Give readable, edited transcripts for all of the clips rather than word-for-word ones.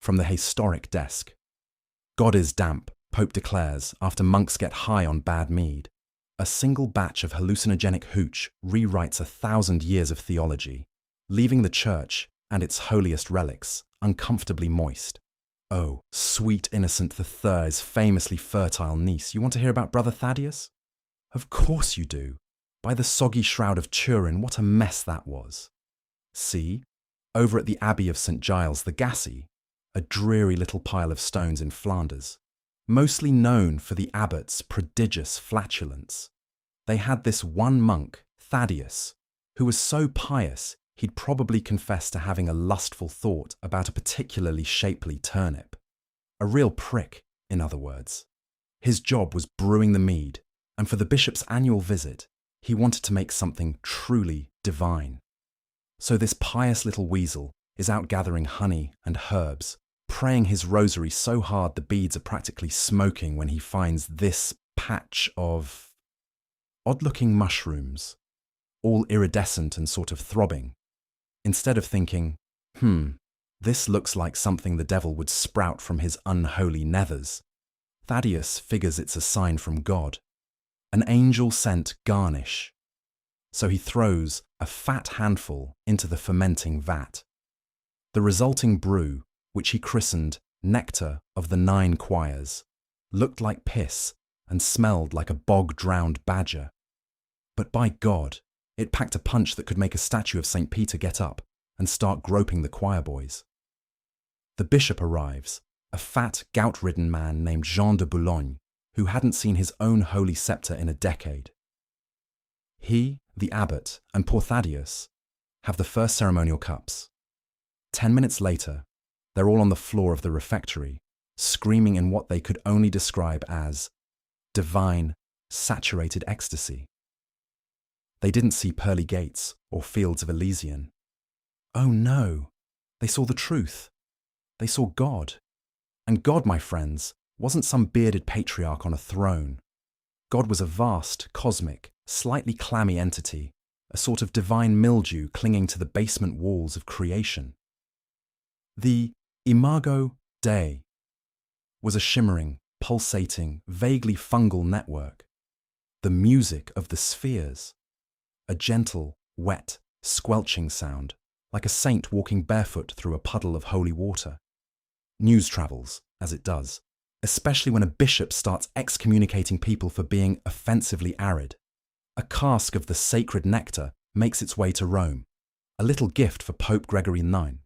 From the historic desk. God is damp, Pope declares, after monks get high on bad mead. A single batch of hallucinogenic hooch rewrites 1,000 years of theology, leaving the church and its holiest relics uncomfortably moist. Oh, sweet innocent III's famously fertile niece. You want to hear about Brother Thaddeus? Of course you do. By the soggy Shroud of Turin, what a mess that was. See, over at the Abbey of St. Giles the Gassy, a dreary little pile of stones in Flanders, mostly known for the abbot's prodigious flatulence. They had this one monk, Thaddeus, who was so pious he'd probably confess to having a lustful thought about a particularly shapely turnip. A real prick, in other words. His job was brewing the mead, and for the bishop's annual visit, he wanted to make something truly divine. So this pious little weasel is out gathering honey and herbs, praying his rosary so hard the beads are practically smoking when he finds this patch of odd-looking mushrooms, all iridescent and sort of throbbing. Instead of thinking, this looks like something the devil would sprout from his unholy nethers, Thaddeus figures it's a sign from God, an angel-sent garnish. So he throws a fat handful into the fermenting vat. The resulting brew, which he christened Nectar of the 9 Choirs, looked like piss and smelled like a bog-drowned badger. But by God, it packed a punch that could make a statue of St. Peter get up and start groping the choir boys. The bishop arrives, a fat, gout-ridden man named Jean de Boulogne, who hadn't seen his own holy sceptre in a decade. He, the abbot, and poor Thaddeus have the first ceremonial cups. 10 minutes later, they're all on the floor of the refectory, screaming in what they could only describe as divine, saturated ecstasy. They didn't see pearly gates or fields of Elysian. Oh no, they saw the truth. They saw God. And God, my friends, wasn't some bearded patriarch on a throne. God was a vast, cosmic, slightly clammy entity, a sort of divine mildew clinging to the basement walls of creation. The Imago Dei was a shimmering, pulsating, vaguely fungal network. The music of the spheres. A gentle, wet, squelching sound, like a saint walking barefoot through a puddle of holy water. News travels, as it does, especially when a bishop starts excommunicating people for being offensively arid. A cask of the sacred nectar makes its way to Rome, a little gift for Pope Gregory IX.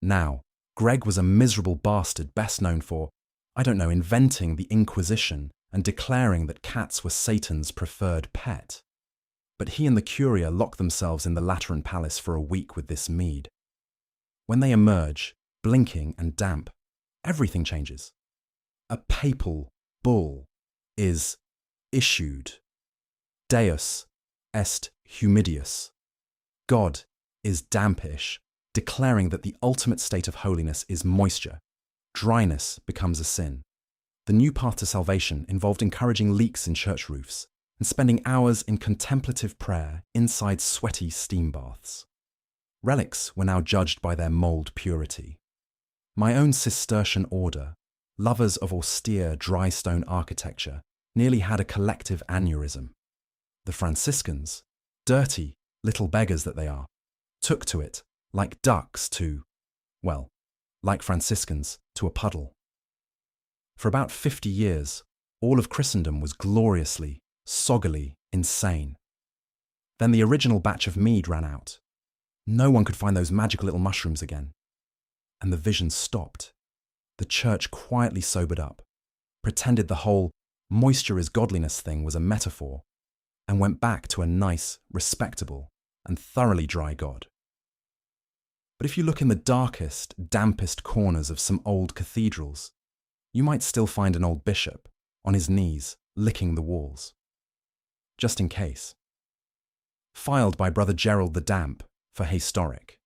Now, Greg was a miserable bastard best known for, inventing the Inquisition and declaring that cats were Satan's preferred pet. But he and the Curia lock themselves in the Lateran Palace for a week with this mead. When they emerge, blinking and damp, everything changes. A papal bull is issued. Deus est humidius. God is dampish, declaring that the ultimate state of holiness is moisture. Dryness becomes a sin. The new path to salvation involved encouraging leaks in church roofs and spending hours in contemplative prayer inside sweaty steam baths. Relics were now judged by their mould purity. My own Cistercian order, lovers of austere dry stone architecture, nearly had a collective aneurysm. The Franciscans, dirty little beggars that they are, took to it like ducks to, like Franciscans to a puddle. For about 50 years, all of Christendom was gloriously, soggily insane. Then the original batch of mead ran out. No one could find those magical little mushrooms again. And the vision stopped. The church quietly sobered up, pretended the whole moisture is godliness thing was a metaphor, and went back to a nice, respectable, and thoroughly dry God. But if you look in the darkest, dampest corners of some old cathedrals, you might still find an old bishop on his knees licking the walls. Just in case. Filed by Brother Gerald the Damp for Historic.